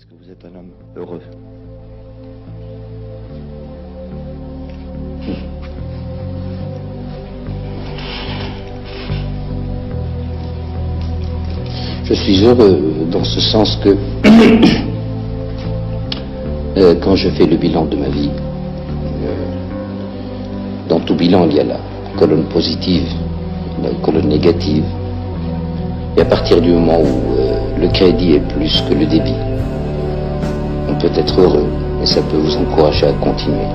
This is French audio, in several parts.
Est-ce que vous êtes un homme heureux? Je suis heureux dans ce sens que quand je fais le bilan de ma vie, dans tout bilan il y a la colonne positive, la colonne négative, et à partir du moment où le crédit est plus que le débit, on peut être heureux et ça peut vous encourager à continuer.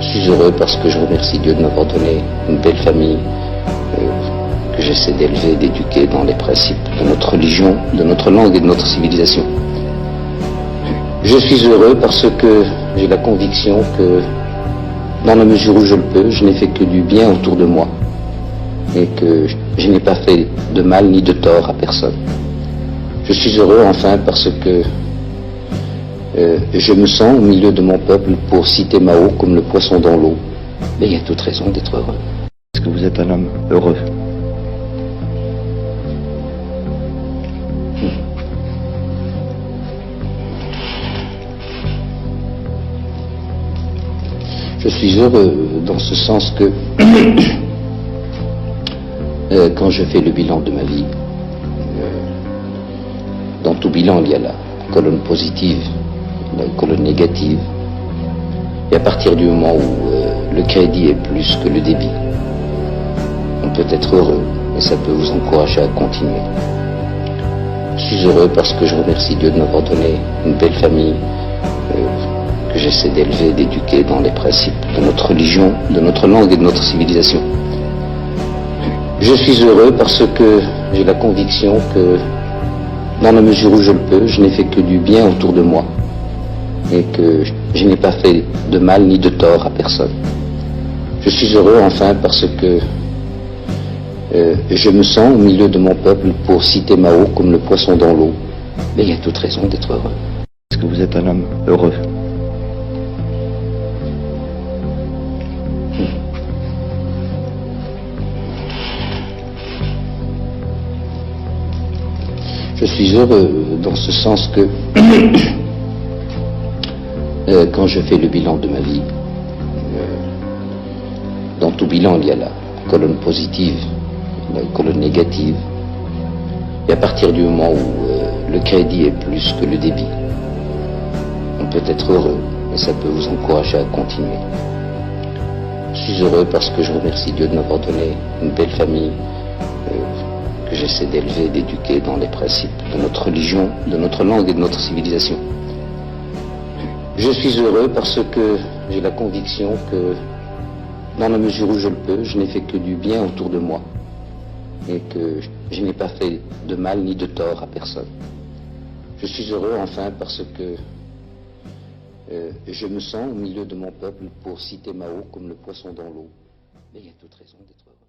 Je suis heureux parce que je remercie Dieu de m'avoir donné une belle famille que j'essaie d'élever, d'éduquer dans les principes de notre religion, de notre langue et de notre civilisation. Je suis heureux parce que j'ai la conviction que dans la mesure où je le peux, je n'ai fait que du bien autour de moi et que je n'ai pas fait de mal ni de tort à personne. Je suis heureux enfin parce que je me sens au milieu de mon peuple, pour citer Mao, comme le poisson dans l'eau. Mais il y a toute raison d'être heureux. Est-ce que vous êtes un homme heureux? Je suis heureux dans ce sens que quand je fais le bilan de ma vie, dans tout bilan il y a la colonne positive, la colonne négative, et à partir du moment où le crédit est plus que le débit, on peut être heureux et ça peut vous encourager à continuer. Je suis heureux parce que je remercie Dieu de m'avoir donné une belle famille que j'essaie d'élever, d'éduquer dans les principes de notre religion, de notre langue et de notre civilisation. Je suis heureux parce que j'ai la conviction que dans la mesure où je le peux, je n'ai fait que du bien autour de moi et que je n'ai pas fait de mal ni de tort à personne. Je suis heureux enfin parce que je me sens au milieu de mon peuple, pour citer Mao, comme le poisson dans l'eau. Mais il y a toute raison d'être heureux. Est-ce que vous êtes un homme heureux? Je suis heureux dans ce sens que quand je fais le bilan de ma vie, dans tout bilan il y a la colonne positive, la colonne négative, et à partir du moment où le crédit est plus que le débit, on peut être heureux et ça peut vous encourager à continuer. Je suis heureux parce que je remercie Dieu de m'avoir donné une belle famille que j'essaie d'élever, d'éduquer dans les principes de notre religion, de notre langue et de notre civilisation. Je suis heureux parce que j'ai la conviction que dans la mesure où je le peux, je n'ai fait que du bien autour de moi et que je n'ai pas fait de mal ni de tort à personne. Je suis heureux enfin parce que je me sens au milieu de mon peuple, pour citer Mao, comme le poisson dans l'eau. Mais il y a toute raison d'être heureux.